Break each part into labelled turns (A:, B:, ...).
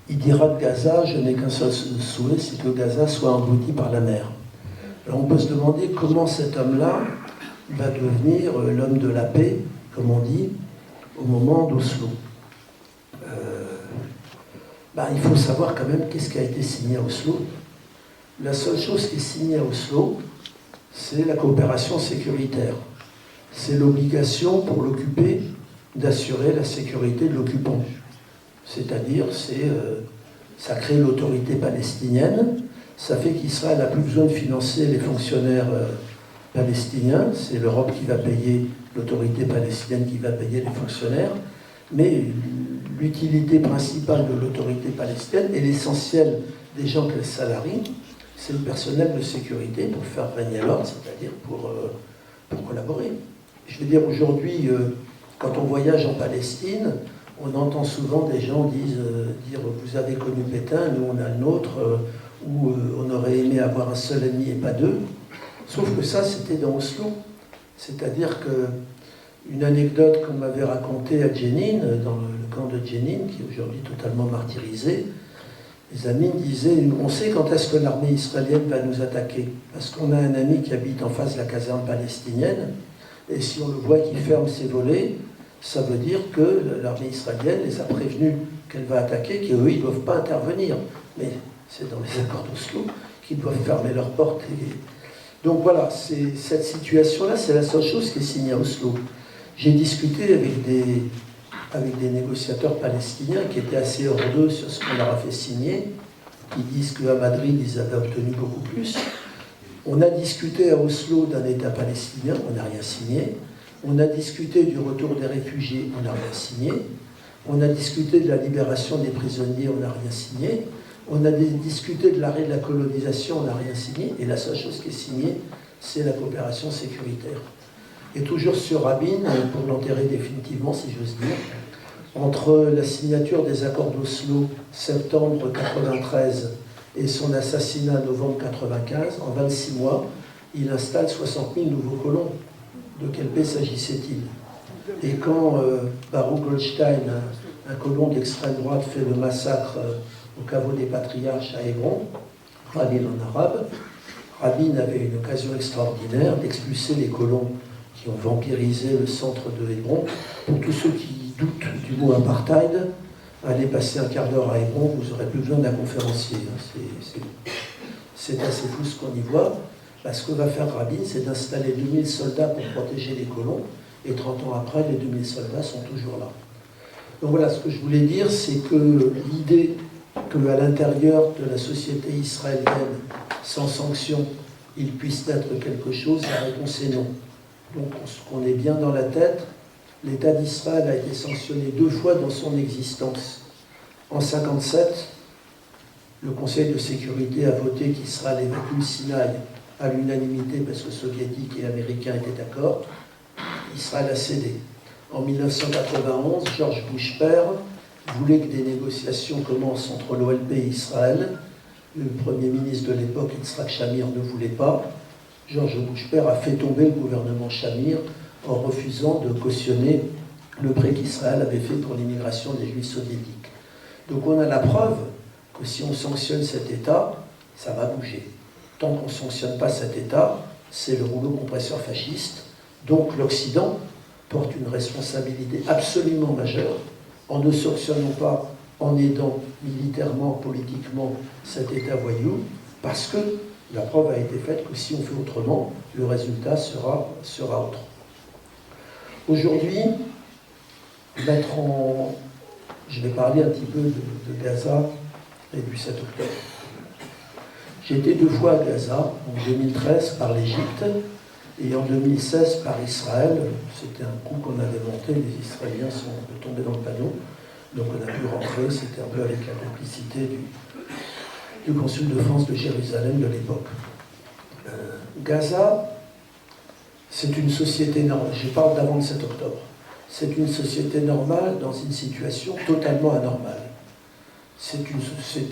A: il dira de Gaza, je n'ai qu'un seul souhait, c'est que Gaza soit englouti par la mer. Alors on peut se demander comment cet homme-là va devenir l'homme de la paix, comme on dit, au moment d'Oslo. Il faut savoir quand même qu'est-ce qui a été signé à Oslo. La seule chose qui est signée à Oslo, c'est la coopération sécuritaire. C'est l'obligation pour l'occupé d'assurer la sécurité de l'occupant. C'est-à-dire, ça crée l'autorité palestinienne, ça fait qu'Israël n'a plus besoin de financer les fonctionnaires palestiniens, c'est l'Europe qui va payer, l'autorité palestinienne qui va payer les fonctionnaires, mais l'utilité principale de l'autorité palestinienne et l'essentiel des gens qu'elle salarie, c'est le personnel de sécurité pour faire régner l'ordre, c'est-à-dire pour collaborer. Je veux dire, aujourd'hui, quand on voyage en Palestine, on entend souvent des gens dire « vous avez connu Pétain, nous on a le nôtre ou on aurait aimé avoir un seul ennemi et pas deux ». Sauf que ça, c'était dans Oslo. C'est-à-dire qu'une anecdote qu'on m'avait racontée à Jenin, dans le camp de Jenin, qui est aujourd'hui totalement martyrisé, les amis me disaient « on sait quand est-ce que l'armée israélienne va nous attaquer, parce qu'on a un ami qui habite en face de la caserne palestinienne, et si on le voit qui ferme ses volets, ça veut dire que l'armée israélienne les a prévenus qu'elle va attaquer, qu'eux, ils ne doivent pas intervenir. Mais c'est dans les accords d'Oslo qu'ils doivent fermer leurs portes. Donc voilà, cette situation-là, c'est la seule chose qui est signée à Oslo. J'ai discuté avec des négociateurs palestiniens qui étaient assez hors d'eux sur ce qu'on leur a fait signer. Ils disent qu'à Madrid, ils avaient obtenu beaucoup plus. On a discuté à Oslo d'un État palestinien, on n'a rien signé. On a discuté du retour des réfugiés, on n'a rien signé. On a discuté de la libération des prisonniers, on n'a rien signé. On a discuté de l'arrêt de la colonisation, on n'a rien signé. Et la seule chose qui est signée, c'est la coopération sécuritaire. Et toujours sur Rabin, pour l'enterrer définitivement, si j'ose dire, entre la signature des accords d'Oslo, septembre 1993, et son assassinat novembre 1995, en 26 mois, il installe 60 000 nouveaux colons. De quelle paix s'agissait-il? Et quand Baruch Goldstein, un colon d'extrême droite, fait le massacre au caveau des patriarches à Hébron, Rabin en arabe, Rabin avait une occasion extraordinaire d'expulser les colons qui ont vampirisé le centre de Hébron. Pour tous ceux qui doutent du mot apartheid, allez passer un quart d'heure à Hébron, vous n'aurez plus besoin d'un conférencier. C'est assez fou ce qu'on y voit. Ce que va faire Rabin, c'est d'installer 2000 soldats pour protéger les colons, et 30 ans après, les 2000 soldats sont toujours là. Donc voilà, ce que je voulais dire, c'est que l'idée qu'à l'intérieur de la société israélienne, sans sanction, il puisse naître quelque chose, la réponse est non. Donc on est bien dans la tête. L'État d'Israël a été sanctionné 2 fois dans son existence. En 1957, le Conseil de sécurité a voté qu'Israël évacue le Sinaï à l'unanimité parce que soviétiques et américains étaient d'accord. Israël a cédé. En 1991, George Bush père voulait que des négociations commencent entre l'OLP et Israël. Le Premier ministre de l'époque, Yitzhak Shamir, ne voulait pas. George Bush père a fait tomber le gouvernement Shamir en refusant de cautionner le prêt qu'Israël avait fait pour l'immigration des Juifs soviétiques. Donc on a la preuve que si on sanctionne cet État, ça va bouger. Tant qu'on ne sanctionne pas cet État, c'est le rouleau compresseur fasciste. Donc l'Occident porte une responsabilité absolument majeure en ne sanctionnant pas, en aidant militairement, politiquement cet État voyou, parce que la preuve a été faite que si on fait autrement, le résultat sera autre. Aujourd'hui, je vais parler un petit peu de Gaza et du 7 octobre. J'ai été 2 fois à Gaza, en 2013 par l'Égypte et en 2016 par Israël. C'était un coup qu'on avait monté, les Israéliens sont un peu tombés dans le panneau, donc on a pu rentrer, c'était un peu avec la complicité du consul de France de Jérusalem de l'époque. Gaza, c'est une société normale, je parle d'avant le 7 octobre, c'est une société normale dans une situation totalement anormale. C'est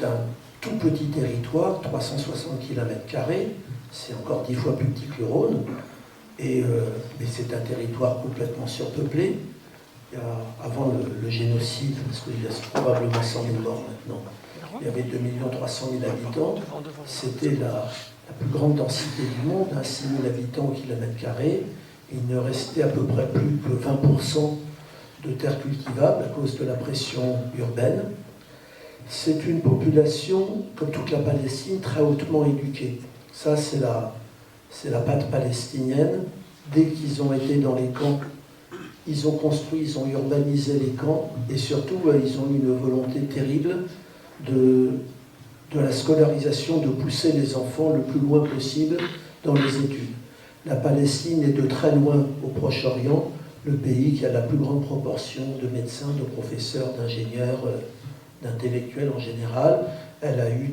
A: un tout petit territoire, 360 km², c'est encore 10 fois plus petit que le Rhône, mais c'est un territoire complètement surpeuplé. il y a, avant le génocide, parce qu'il y a probablement 100 000 morts maintenant, il y avait 2 300 000 habitants, c'était la plus grande densité du monde, 6 000 habitants au kilomètre carré. Il ne restait à peu près plus que 20% de terres cultivables à cause de la pression urbaine. C'est une population, comme toute la Palestine, très hautement éduquée. Ça, c'est la patte palestinienne. Dès qu'ils ont été dans les camps, ils ont construit, ils ont urbanisé les camps, et surtout, ils ont eu une volonté terrible de la scolarisation, de pousser les enfants le plus loin possible dans les études. La Palestine est de très loin au Proche-Orient, le pays qui a la plus grande proportion de médecins, de professeurs, d'ingénieurs, d'intellectuels en général. Elle a eu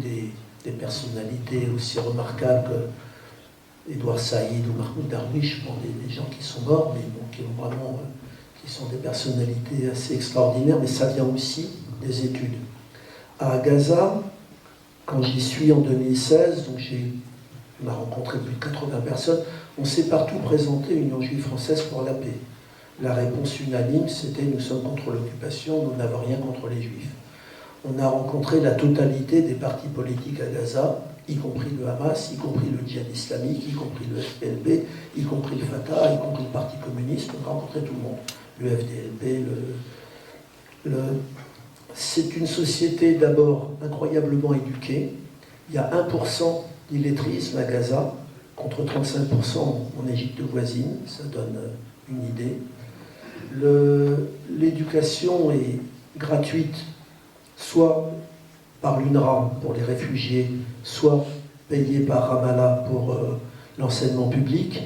A: des personnalités aussi remarquables que Edouard Saïd ou Mahmoud Darwish, des gens qui sont morts, mais bon, qui sont des personnalités assez extraordinaires, mais ça vient aussi des études. À Gaza, quand j'y suis en 2016, donc on a rencontré plus de 80 personnes, on s'est partout présenté Union juive française pour la paix. La réponse unanime, c'était nous sommes contre l'occupation, nous n'avons rien contre les juifs. On a rencontré la totalité des partis politiques à Gaza, y compris le Hamas, y compris le djihad islamique, y compris le FPLP, y compris le Fatah, y compris le Parti communiste, on a rencontré tout le monde. Le FDLP, C'est une société d'abord incroyablement éduquée. Il y a 1% d'illettrisme à Gaza, contre 35% en Égypte voisine, ça donne une idée. L'éducation est gratuite, soit par l'UNRWA pour les réfugiés, soit payée par Ramallah pour l'enseignement public,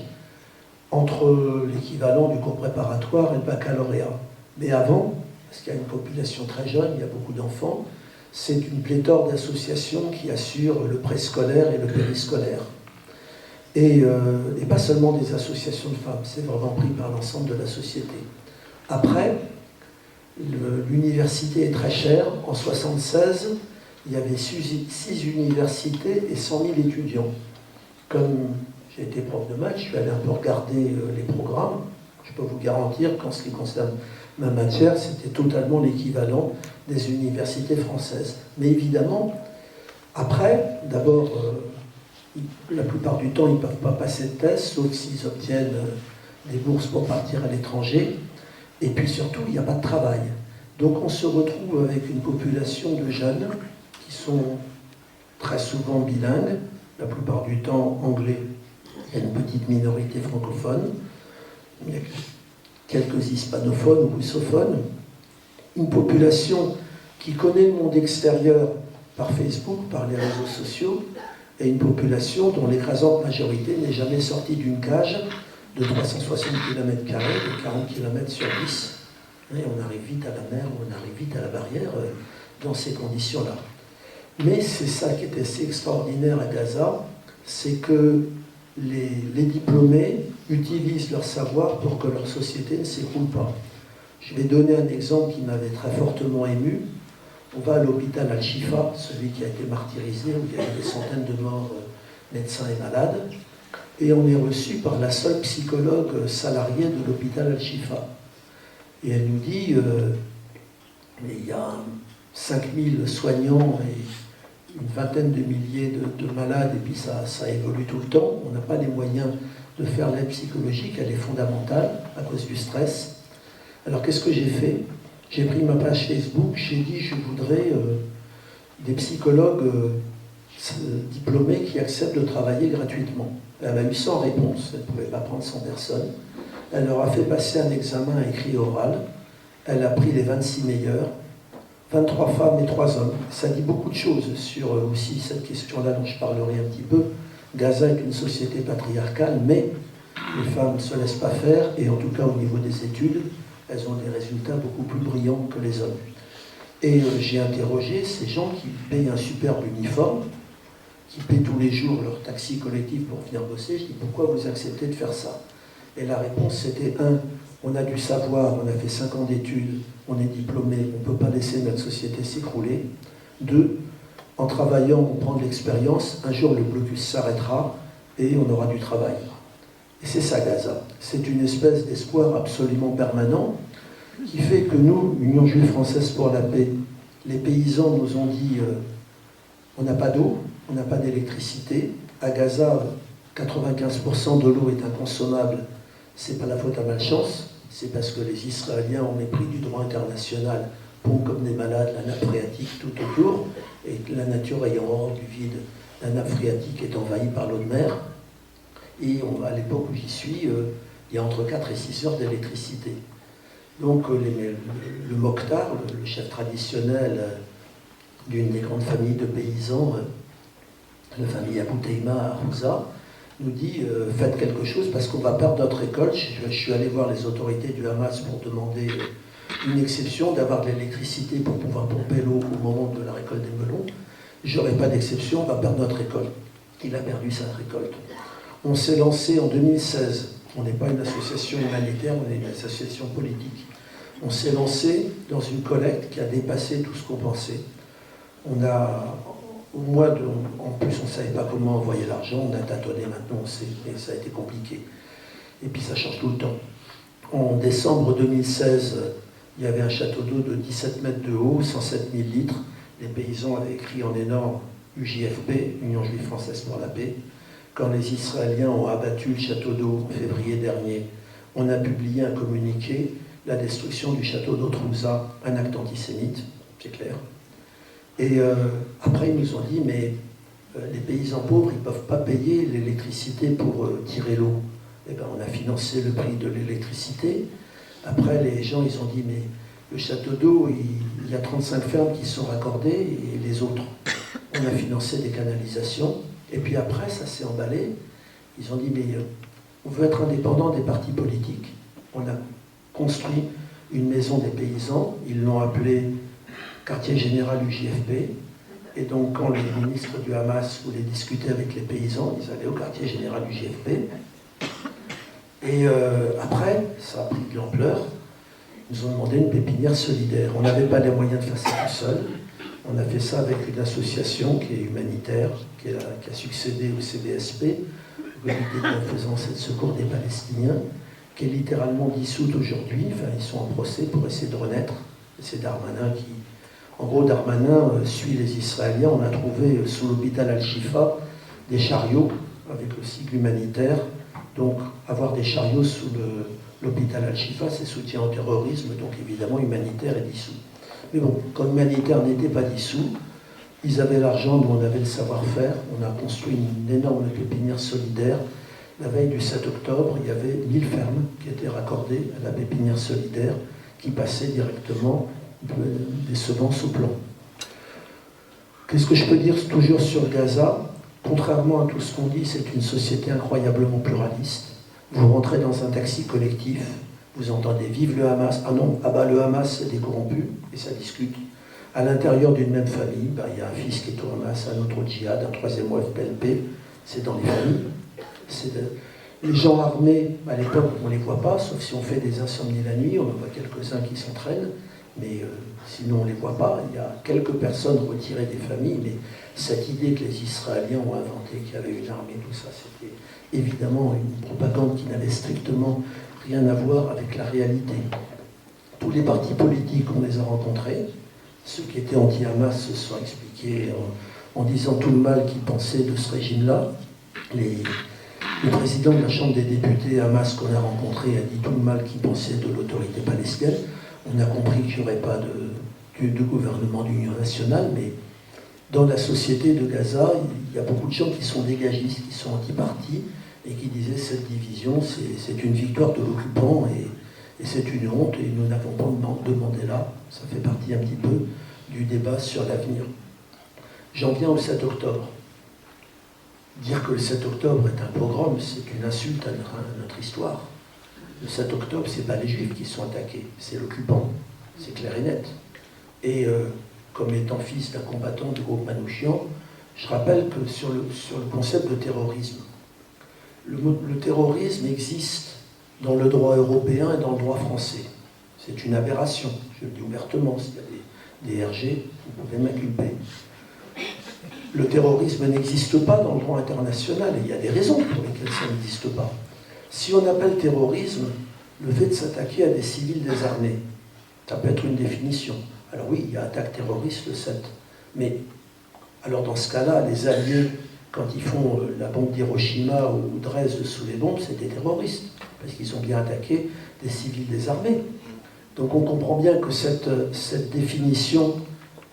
A: entre l'équivalent du cours préparatoire et le baccalauréat. Mais avant, parce qu'il y a une population très jeune, il y a beaucoup d'enfants, c'est une pléthore d'associations qui assurent le préscolaire et le périscolaire. Et pas seulement des associations de femmes, c'est vraiment pris par l'ensemble de la société. Après, l'université est très chère. En 1976, il y avait 6 universités et 100 000 étudiants. Comme j'ai été prof de maths, je suis allé un peu regarder les programmes. Je peux vous garantir qu'en ce qui concerne ma matière, c'était totalement l'équivalent des universités françaises. Mais évidemment, après, d'abord, la plupart du temps, ils ne peuvent pas passer de test, sauf s'ils obtiennent des bourses pour partir à l'étranger. Et puis surtout, il n'y a pas de travail. Donc on se retrouve avec une population de jeunes qui sont très souvent bilingues, la plupart du temps anglais. Il y a une petite minorité francophone. Il y a quelques hispanophones ou russophones. Une population qui connaît le monde extérieur par Facebook, par les réseaux sociaux, et une population dont l'écrasante majorité n'est jamais sortie d'une cage de 360 km², de 40 km sur 10. Et on arrive vite à la mer, on arrive vite à la barrière dans ces conditions-là. Mais c'est ça qui est assez extraordinaire à Gaza, c'est que les diplômés utilisent leur savoir pour que leur société ne s'écroule pas. Je vais donner un exemple qui m'avait très fortement ému. On va à l'hôpital Al-Shifa, celui qui a été martyrisé, où il y a eu des centaines de morts, médecins et malades, et on est reçu par la seule psychologue salariée de l'hôpital Al-Shifa. Et elle nous dit, mais il y a 5000 soignants et une vingtaine de milliers de malades, et puis ça évolue tout le temps. On n'a pas les moyens de faire l'aide psychologique, elle est fondamentale à cause du stress. Alors qu'est-ce que j'ai fait ? J'ai pris ma page Facebook, j'ai dit je voudrais des psychologues diplômés qui acceptent de travailler gratuitement. Elle a eu 100 réponses, elle ne pouvait pas prendre 100 personnes. Elle leur a fait passer un examen écrit oral. Elle a pris les 26 meilleurs, 23 femmes et 3 hommes. Ça dit beaucoup de choses sur aussi cette question-là dont je parlerai un petit peu. Gaza est une société patriarcale, mais les femmes ne se laissent pas faire, et en tout cas au niveau des études, elles ont des résultats beaucoup plus brillants que les hommes. Et j'ai interrogé ces gens qui payent un superbe uniforme, qui paient tous les jours leur taxi collectif pour venir bosser. Je dis, pourquoi vous acceptez de faire ça ? Et la réponse, c'était 1, on a du savoir, on a fait 5 ans d'études, on est diplômé, on ne peut pas laisser notre société s'écrouler. 2, en travaillant, on prend de l'expérience, un jour le blocus s'arrêtera et on aura du travail. Et c'est ça Gaza. C'est une espèce d'espoir absolument permanent. qui fait que nous, Union juive française pour la paix, les paysans nous ont dit on n'a pas d'eau, on n'a pas d'électricité. À Gaza, 95% de l'eau est inconsommable. C'est pas la faute à malchance, c'est parce que les Israéliens ont mépris du droit international, pompent comme des malades la nappe phréatique tout autour, et la nature ayant horreur du vide, la nappe phréatique est envahie par l'eau de mer. Et à l'époque où j'y suis, il y a entre 4 et 6 heures d'électricité. Donc le Mokhtar, le chef traditionnel d'une des grandes familles de paysans, la famille Abou Teima à Houza, nous dit faites quelque chose parce qu'on va perdre notre récolte. Je suis allé voir les autorités du Hamas pour demander une exception, d'avoir de l'électricité pour pouvoir pomper l'eau au moment de la récolte des melons. J'aurai pas d'exception, on va perdre notre récolte. Il a perdu sa récolte. On s'est lancé en 2016. On n'est pas une association humanitaire, on est une association politique. On s'est lancé dans une collecte qui a dépassé tout ce qu'on pensait. On a, en plus on ne savait pas comment envoyer l'argent, on a tâtonné, maintenant on sait, mais ça a été compliqué. Et puis ça change tout le temps. En décembre 2016, il y avait un château d'eau de 17 mètres de haut, 107 000 litres. Les paysans avaient écrit en énorme UJFP, Union juive française pour la paix. Quand les Israéliens ont abattu le château d'eau en février dernier, on a publié un communiqué, la destruction du château d'eau Trouza, un acte antisémite, c'est clair. Et après, ils nous ont dit, mais les paysans pauvres, ils ne peuvent pas payer l'électricité pour tirer l'eau. Eh bien, on a financé le prix de l'électricité. Après, les gens, ils ont dit, mais le château d'eau, il y a 35 fermes qui sont raccordées, et les autres. On a financé des canalisations. Et puis après, ça s'est emballé. Ils ont dit, mais on veut être indépendant des partis politiques. On a construit une maison des paysans. Ils l'ont appelée quartier général UJFP. Et donc, quand les ministres du Hamas voulaient discuter avec les paysans, ils allaient au quartier général UJFP. Et après, ça a pris de l'ampleur. Ils nous ont demandé une pépinière solidaire. On n'avait pas les moyens de faire ça tout seul. On a fait ça avec une association qui est humanitaire, qui a succédé au CBSP, le Comité de bienfaisance et de secours des Palestiniens, qui est littéralement dissoute aujourd'hui. Enfin, ils sont en procès pour essayer de renaître. C'est Darmanin qui... En gros, Darmanin suit les Israéliens. On a trouvé sous l'hôpital Al-Shifa des chariots avec le sigle humanitaire. Donc, avoir des chariots sous l'hôpital Al-Shifa, c'est soutien au terrorisme, donc évidemment humanitaire est dissous. Mais bon, quand l'humanitaire n'était pas dissous, ils avaient l'argent, nous on avait le savoir-faire, on a construit une énorme pépinière solidaire. La veille du 7 octobre, il y avait 1000 fermes qui étaient raccordées à la pépinière solidaire, qui passaient directement des semences au plan. Qu'est-ce que je peux dire toujours sur Gaza? Contrairement à tout ce qu'on dit, c'est une société incroyablement pluraliste. Vous rentrez dans un taxi collectif, vous entendez « Vive le Hamas !» Ah non, ah bah le Hamas c'est des corrompus, et ça discute. À l'intérieur d'une même famille, bah, il y a un fils qui est au Hamas, un autre au djihad, un troisième au FPLP, c'est dans les familles. Les gens armés, à l'époque, on ne les voit pas, sauf si on fait des insomnies la nuit, on en voit quelques-uns qui s'entraînent, mais sinon on ne les voit pas. Il y a quelques personnes retirées des familles, mais cette idée que les Israéliens ont inventée, qu'il y avait une armée, tout ça, c'était évidemment une propagande qui n'avait strictement rien à voir avec la réalité. Tous les partis politiques, on les a rencontrés. Ceux qui étaient anti-Hamas se sont expliqués en disant tout le mal qu'ils pensaient de ce régime-là. Le président de la Chambre des députés Hamas qu'on a rencontré a dit tout le mal qu'il pensait de l'autorité palestinienne. On a compris qu'il n'y aurait pas de gouvernement d'union nationale, mais dans la société de Gaza, il y a beaucoup de gens qui sont dégagistes, qui sont anti-partis, et qui disaient cette division, c'est une victoire de l'occupant, et c'est une honte, et nous n'avons pas demandé là. Ça fait partie un petit peu du débat sur l'avenir. J'en viens au 7 octobre. Dire que le 7 octobre est un pogrom, c'est une insulte à notre histoire. Le 7 octobre, ce n'est pas les Juifs qui sont attaqués, c'est l'occupant, c'est clair et net. Et comme étant fils d'un combattant du groupe Manouchian, je rappelle que sur le concept de terrorisme, le terrorisme existe dans le droit européen et dans le droit français. C'est une aberration, je le dis ouvertement, s'il y a des RG, vous pouvez m'inculper. Le terrorisme n'existe pas dans le droit international, et il y a des raisons pour lesquelles ça n'existe pas. Si on appelle terrorisme le fait de s'attaquer à des civils désarmés, Ça peut être une définition. Alors oui, il y a attaque terroriste le 7. Mais alors dans ce cas-là, les Alliés, quand ils font la bombe d'Hiroshima ou Dresde sous les bombes, c'est des terroristes, parce qu'ils ont bien attaqué des civils désarmés. Donc on comprend bien que cette définition,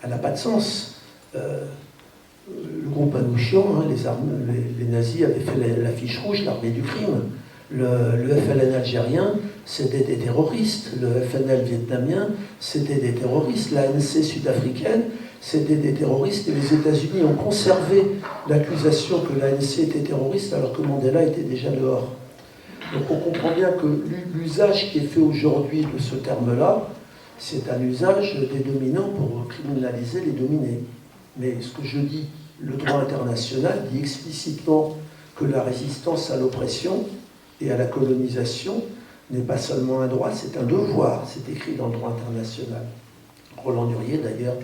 A: elle n'a pas de sens. Le groupe Manouchian, les nazis avaient fait l'affiche rouge, l'armée du crime. Le FLN algérien, c'était des terroristes. Le FNL vietnamien, c'était des terroristes. L'ANC sud-africaine, c'était des terroristes. Et les États-Unis ont conservé l'accusation que l'ANC était terroriste alors que Mandela était déjà dehors. Donc on comprend bien que l'usage qui est fait aujourd'hui de ce terme-là, c'est un usage des dominants pour criminaliser les dominés. Mais ce que je dis, le droit international dit explicitement que la résistance à l'oppression et à la colonisation n'est pas seulement un droit, c'est un devoir. C'est écrit dans le droit international. Roland Durier, d'ailleurs,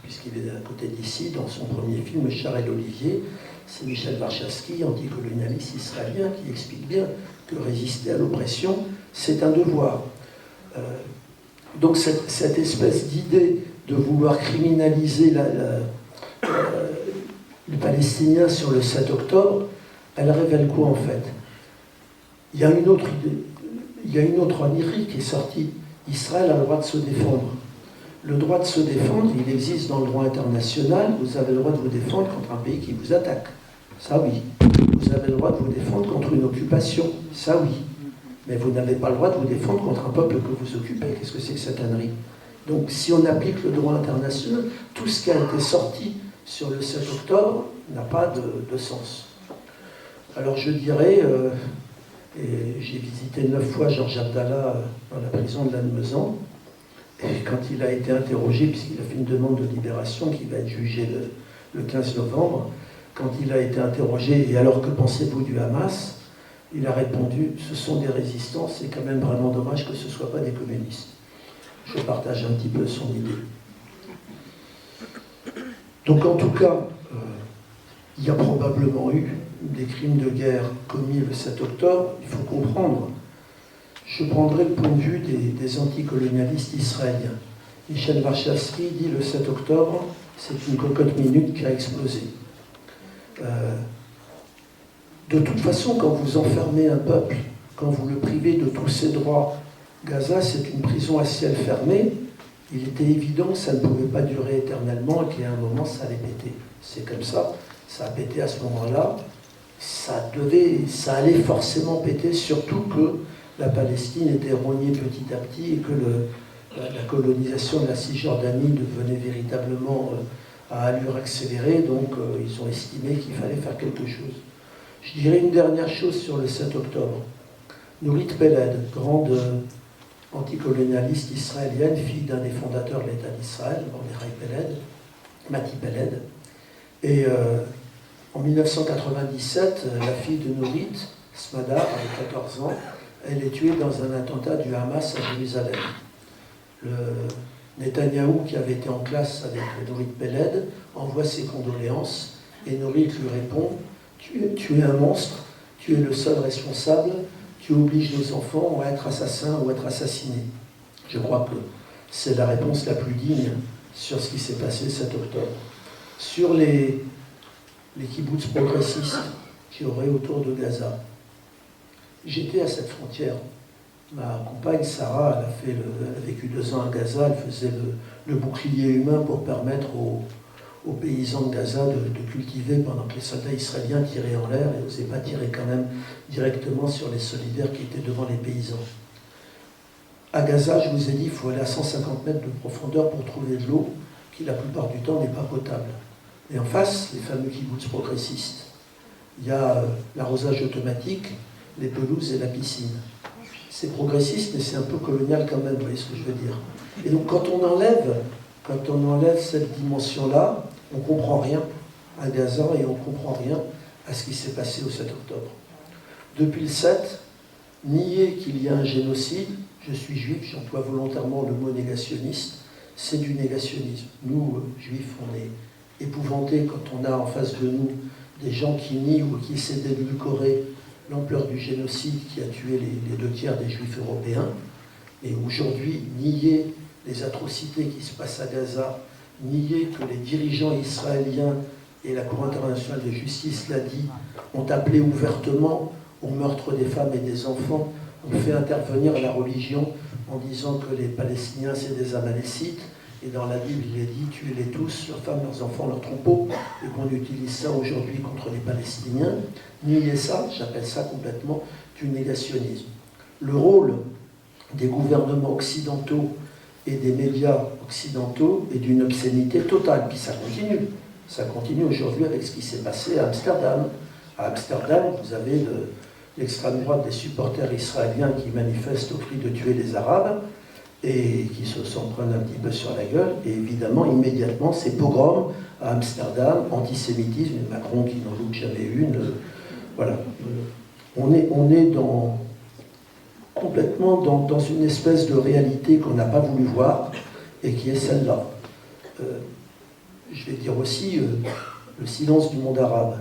A: puisqu'il est à côté d'ici, dans son premier film, Charles Olivier, c'est Michel Warshawski, anticolonialiste israélien, qui explique bien que résister à l'oppression, c'est un devoir. Donc cette espèce d'idée de vouloir criminaliser les Palestiniens sur le 7 octobre, elle révèle quoi en fait? Il y a une autre idée, il y a une autre onirie qui est sortie. Israël a le droit de se défendre. Le droit de se défendre, il existe dans le droit international. Vous avez le droit de vous défendre contre un pays qui vous attaque. Ça oui. Vous avez le droit de vous défendre contre une occupation. Ça oui. Mais vous n'avez pas le droit de vous défendre contre un peuple que vous occupez. Qu'est-ce que c'est que cette ânerie? Donc si on applique le droit international, tout ce qui a été sorti sur le 7 octobre n'a pas de sens. Alors je dirais, et j'ai visité 9 fois Georges Abdallah dans la prison de Lannemezan, et quand il a été interrogé, puisqu'il a fait une demande de libération qui va être jugée le 15 novembre, quand il a été interrogé, et alors que pensez-vous du Hamas? Il a répondu, ce sont des résistants, c'est quand même vraiment dommage que ce ne soient pas des communistes. Je partage un petit peu son idée. Donc en tout cas, il y a probablement eu des crimes de guerre commis le 7 octobre, il faut comprendre. Je prendrai le point de vue des anticolonialistes israéliens. Michel Warshawski dit le 7 octobre, c'est une cocotte minute qui a explosé. De toute façon, quand vous enfermez un peuple, quand vous le privez de tous ses droits, Gaza, c'est une prison à ciel fermé. Il était évident que ça ne pouvait pas durer éternellement et qu'à un moment, ça allait péter. C'est comme ça. Ça a pété à ce moment-là. Ça allait forcément péter, surtout que la Palestine était rognée petit à petit et que la colonisation de la Cisjordanie devenait véritablement à allure accélérée. Donc, ils ont estimé qu'il fallait faire quelque chose. Je dirais une dernière chose sur le 7 octobre. Nurit Peled, grande anticolonialiste israélienne, fille d'un des fondateurs de l'État d'Israël, Mordechai Peled, Mati Peled. Et en 1997, la fille de Nurit, Smada, avec 14 ans, elle est tuée dans un attentat du Hamas à Jérusalem. Le Netanyahou, qui avait été en classe avec Nurit Peled, envoie ses condoléances et Nurit lui répond « Tu es un monstre, tu es le seul responsable, tu obliges nos enfants à être assassins ou à être assassinés. » Je crois que c'est la réponse la plus digne sur ce qui s'est passé le 7 octobre. Sur les kibboutz progressistes qui auraient autour de Gaza, j'étais à cette frontière. Ma compagne Sarah, elle a vécu 2 ans à Gaza, elle faisait le bouclier humain pour permettre aux paysans de Gaza de cultiver pendant que les soldats israéliens tiraient en l'air et n'osaient pas tirer quand même directement sur les solidaires qui étaient devant les paysans. À Gaza, je vous ai dit, il faut aller à 150 mètres de profondeur pour trouver de l'eau qui la plupart du temps n'est pas potable. Et en face, les fameux kibboutz progressistes, il y a l'arrosage automatique, les pelouses et la piscine. C'est progressiste, mais c'est un peu colonial quand même, vous voyez ce que je veux dire. Et donc quand on enlève cette dimension-là, on ne comprend rien à Gaza et on ne comprend rien à ce qui s'est passé au 7 octobre. Depuis le 7, nier qu'il y a un génocide, je suis juif, j'emploie volontairement le mot négationniste, c'est du négationnisme. Nous, juifs, on est épouvantés quand on a en face de nous des gens qui nient ou qui essaient d'édulcorer l'ampleur du génocide qui a tué les 2 tiers des juifs européens. Et aujourd'hui, nier les atrocités qui se passent à Gaza, nier que les dirigeants israéliens et la Cour internationale de justice l'a dit, ont appelé ouvertement au meurtre des femmes et des enfants, ont fait intervenir la religion en disant que les Palestiniens c'est des Amalécites, et dans la Bible il est dit tuez-les tous, leurs femmes, leurs enfants, leurs troupeaux, et qu'on utilise ça aujourd'hui contre les Palestiniens. Nier ça, j'appelle ça complètement du négationnisme. Le rôle des gouvernements occidentaux et des médias occidentaux est d'une obscénité totale, puis ça continue. Ça continue aujourd'hui avec ce qui s'est passé à Amsterdam. À Amsterdam, vous avez l'extrême droite des supporters israéliens qui manifestent au cri de tuer les Arabes et qui s'en prennent un petit peu sur la gueule. Et évidemment, immédiatement, c'est pogrom à Amsterdam, antisémitisme, et Macron qui n'en loupe jamais une. Voilà. On est complètement dans une espèce de réalité qu'on n'a pas voulu voir et qui est celle-là. Je vais dire aussi le silence du monde arabe.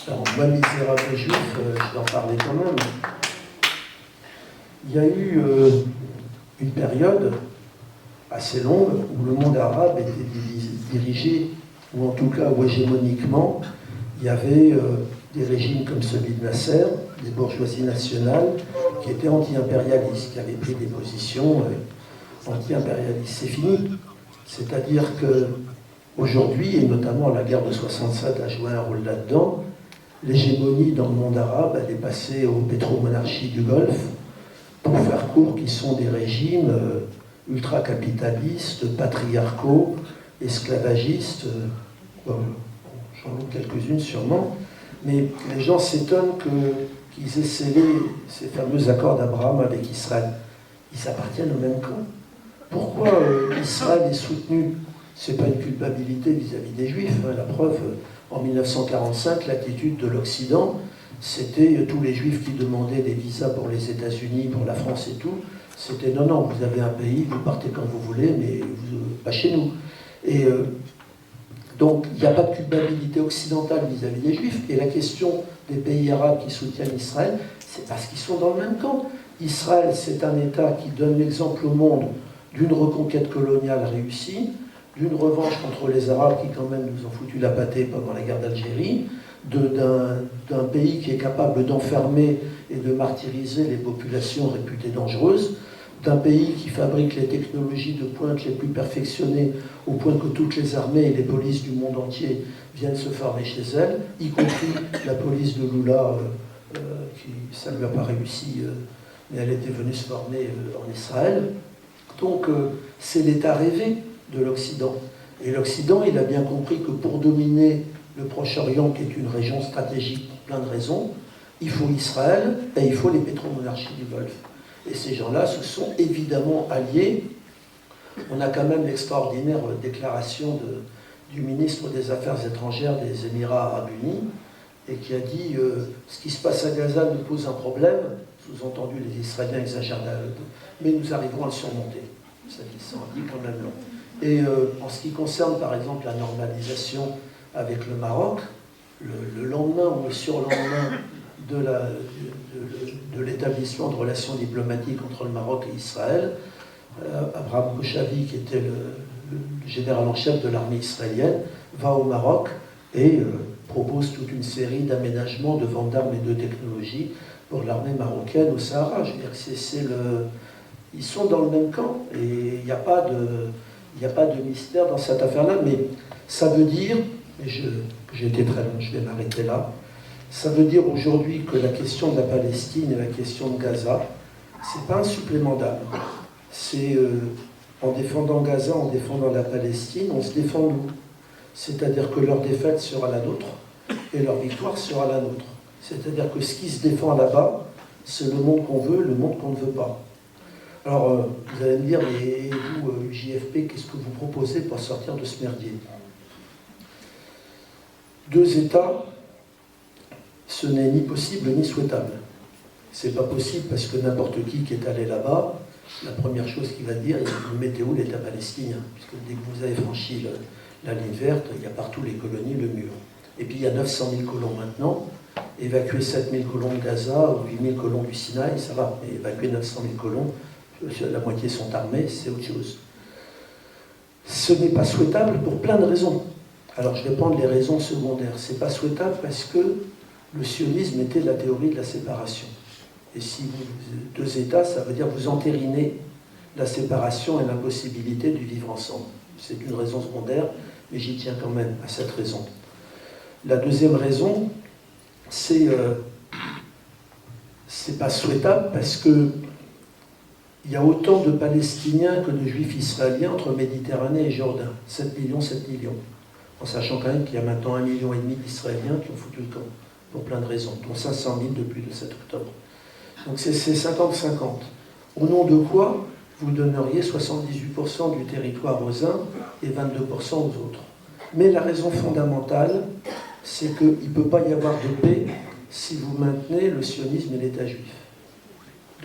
A: Alors, moi, misérable juif, je vais en parler quand même. Il y a eu une période assez longue où le monde arabe était dirigé, ou en tout cas où hégémoniquement, il y avait des régimes comme celui de Nasser, des bourgeoisies nationales, qui étaient anti-impérialistes, qui avaient pris des positions anti-impérialistes. C'est fini. C'est-à-dire qu'aujourd'hui, et notamment la guerre de 67 a joué un rôle là-dedans, l'hégémonie dans le monde arabe, elle est passée aux pétromonarchies du Golfe, pour faire court, qui sont des régimes ultra-capitalistes, patriarcaux, esclavagistes, j'en loupe quelques-unes sûrement, mais les gens s'étonnent qu'ils aient scellé ces fameux accords d'Abraham avec Israël. Ils appartiennent au même camp. Pourquoi Israël est soutenu? Ce n'est pas une culpabilité vis-à-vis des Juifs. Hein. La preuve, en 1945, l'attitude de l'Occident, c'était tous les Juifs qui demandaient des visas pour les États-Unis, pour la France et tout. C'était non, non, vous avez un pays, vous partez quand vous voulez, mais pas chez nous. Et donc, il n'y a pas de culpabilité occidentale vis-à-vis des Juifs. Et la question des pays arabes qui soutiennent Israël, c'est parce qu'ils sont dans le même camp. Israël, c'est un État qui donne l'exemple au monde d'une reconquête coloniale réussie, d'une revanche contre les Arabes qui quand même nous ont foutu la pâtée pendant la guerre d'Algérie, d'un pays qui est capable d'enfermer et de martyriser les populations réputées dangereuses, d'un pays qui fabrique les technologies de pointe les plus perfectionnées au point que toutes les armées et les polices du monde entier viennent se former chez elles, y compris la police de Lula, ça ne lui a pas réussi, mais elle était venue se former en Israël. Donc c'est l'état rêvé de l'Occident. Et l'Occident, il a bien compris que pour dominer le Proche-Orient, qui est une région stratégique pour plein de raisons, il faut Israël et il faut les pétromonarchies du Golfe. Et ces gens-là se sont évidemment alliés. On a quand même l'extraordinaire déclaration du ministre des Affaires étrangères des Émirats arabes unis, et qui a dit ce qui se passe à Gaza nous pose un problème, sous-entendu les Israéliens exagèrent, mais nous arriverons à le surmonter. Ça dit quand même long. Et en ce qui concerne par exemple la normalisation avec le Maroc, le lendemain ou le surlendemain de l'établissement de relations diplomatiques entre le Maroc et Israël, Abraham Koshavi, qui était le général en chef de l'armée israélienne, va au Maroc et propose toute une série d'aménagements, de ventes d'armes et de technologies pour l'armée marocaine au Sahara. Je veux dire que ils sont dans le même camp et il n'y a pas de mystère dans cette affaire-là, mais ça veut dire, et j'ai été très long, je vais m'arrêter là, ça veut dire aujourd'hui que la question de la Palestine et la question de Gaza, c'est pas un supplément d'âme. C'est en défendant Gaza, en défendant la Palestine, on se défend nous. C'est-à-dire que leur défaite sera la nôtre et leur victoire sera la nôtre. C'est-à-dire que ce qui se défend là-bas, c'est le monde qu'on veut, le monde qu'on ne veut pas. Alors, vous allez me dire, mais vous, JFP, qu'est-ce que vous proposez pour sortir de ce merdier? 2 États, ce n'est ni possible ni souhaitable. C'est pas possible parce que n'importe qui est allé là-bas, la première chose qu'il va dire, vous mettez où l'État palestinien? Puisque dès que vous avez franchi la ligne verte, il y a partout les colonies, le mur. Et puis il y a 900 000 colons maintenant. Évacuer 7 000 colons de Gaza ou 8 000 colons du Sinaï, ça va. Mais évacuer 900 000 colons, la moitié sont armés, c'est autre chose. Ce n'est pas souhaitable pour plein de raisons. Alors je vais prendre les raisons secondaires. Ce n'est pas souhaitable parce que le sionisme était la théorie de la séparation. Et si vous, deux États, ça veut dire vous entérinez la séparation et l'impossibilité de vivre ensemble. C'est une raison secondaire, mais j'y tiens quand même à cette raison. La deuxième raison, c'est pas souhaitable parce que il y a autant de Palestiniens que de Juifs israéliens entre Méditerranée et Jourdain. 7 millions, 7 millions. En sachant quand même qu'il y a maintenant 1,5 million d'Israéliens qui ont foutu le camp, pour plein de raisons, dont 500 000 depuis le 7 octobre. Donc c'est 50-50. Au nom de quoi vous donneriez 78% du territoire aux uns et 22% aux autres. Mais la raison fondamentale, c'est qu'il ne peut pas y avoir de paix si vous maintenez le sionisme et l'État juif.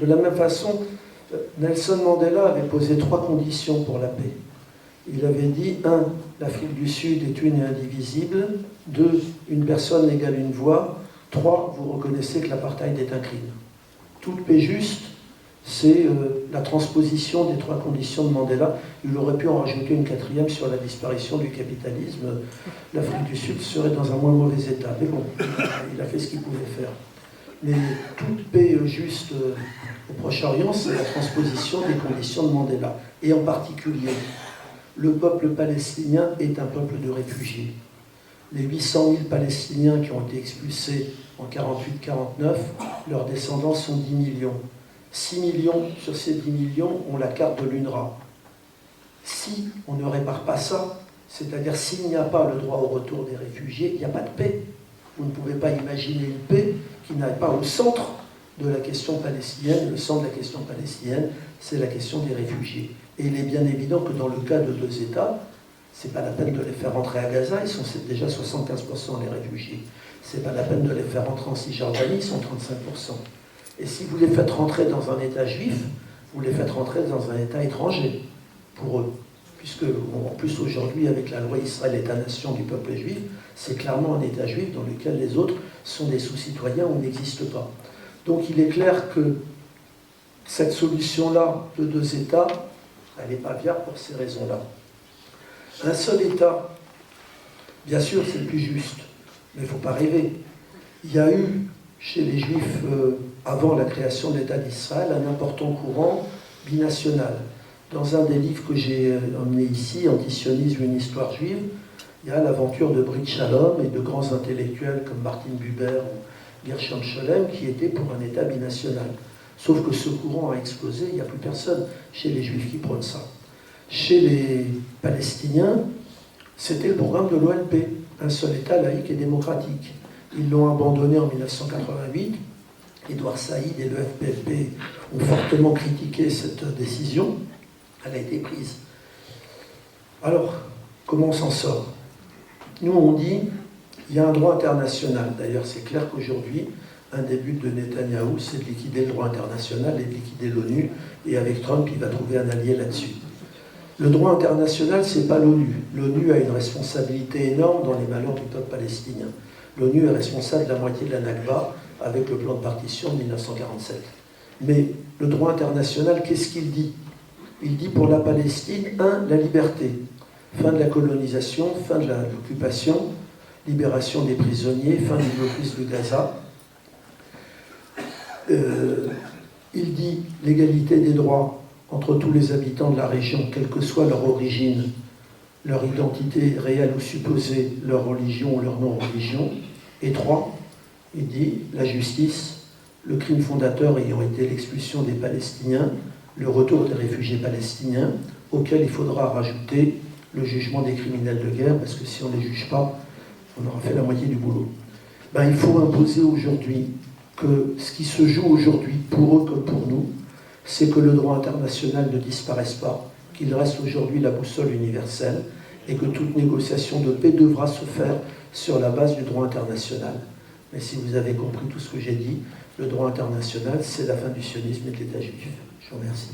A: De la même façon, Nelson Mandela avait posé 3 conditions pour la paix. Il avait dit 1. L'Afrique du Sud est une et indivisible. 2. Une personne égale une voix. 3. Vous reconnaissez que l'apartheid est un crime. Toute paix juste, c'est la transposition des 3 conditions de Mandela. Il aurait pu en rajouter une 4e sur la disparition du capitalisme. L'Afrique du Sud serait dans un moins mauvais état. Mais bon, il a fait ce qu'il pouvait faire. Mais toute paix juste au Proche-Orient, c'est la transposition des conditions de Mandela. Et en particulier, le peuple palestinien est un peuple de réfugiés. Les 800 000 Palestiniens qui ont été expulsés en 48-49, leurs descendants sont 10 millions. 6 millions sur ces 10 millions ont la carte de l'UNRWA. Si on ne répare pas ça, c'est-à-dire s'il n'y a pas le droit au retour des réfugiés, il n'y a pas de paix. Vous ne pouvez pas imaginer une paix qui n'aille pas au centre de la question palestinienne. Le centre de la question palestinienne, c'est la question des réfugiés. Et il est bien évident que dans le cas de 2 États, ce n'est pas la peine de les faire rentrer à Gaza, ils sont déjà 75% les réfugiés. Ce n'est pas la peine de les faire rentrer en Cisjordanie, ils sont 35%. Et si vous les faites rentrer dans un État juif, vous les faites rentrer dans un État étranger, pour eux. Puisque, en plus aujourd'hui, avec la loi Israël État-nation du peuple juif, c'est clairement un État juif dans lequel les autres sont des sous-citoyens ou n'existent pas. Donc il est clair que cette solution-là de 2 États, elle n'est pas viable pour ces raisons-là. Un seul État, bien sûr, c'est le plus juste, mais il ne faut pas rêver. Il y a eu, chez les Juifs, avant la création de l'État d'Israël, un important courant binational. Dans un des livres que j'ai emmené ici, Antisionisme, une histoire juive, il y a l'aventure de Brit Shalom et de grands intellectuels comme Martin Buber ou Gershom Scholem qui étaient pour un État binational. Sauf que ce courant a explosé, il n'y a plus personne chez les Juifs qui prônent ça. Chez les Palestiniens, c'était le programme de l'OLP, un seul État laïque et démocratique. Ils l'ont abandonné en 1988. Édouard Saïd et le FPLP ont fortement critiqué cette décision. Elle a été prise. Alors, comment on s'en sort? Nous, on dit, il y a un droit international. D'ailleurs, c'est clair qu'aujourd'hui, un des buts de Netanyahou, c'est de liquider le droit international et de liquider l'ONU. Et avec Trump, il va trouver un allié là-dessus. Le droit international, ce n'est pas l'ONU. L'ONU a une responsabilité énorme dans les malheurs du peuple palestinien. L'ONU est responsable de la moitié de la Nakba avec le plan de partition de 1947. Mais le droit international, qu'est-ce qu'il dit? Il dit pour la Palestine, 1, la liberté, fin de la colonisation, fin de l'occupation, libération des prisonniers, fin du blocus de Gaza. Il dit l'égalité des droits entre tous les habitants de la région, quelle que soit leur origine, leur identité réelle ou supposée, leur religion ou leur non-religion. Et 3, il dit la justice, le crime fondateur ayant été l'expulsion des Palestiniens, le retour des réfugiés palestiniens, auquel il faudra rajouter le jugement des criminels de guerre, parce que si on ne les juge pas, on aura fait la moitié du boulot. Il faut imposer aujourd'hui que ce qui se joue aujourd'hui, pour eux comme pour nous, c'est que le droit international ne disparaisse pas, qu'il reste aujourd'hui la boussole universelle, et que toute négociation de paix devra se faire sur la base du droit international. Mais si vous avez compris tout ce que j'ai dit, le droit international, c'est la fin du sionisme et de l'État juif. Je vous remercie.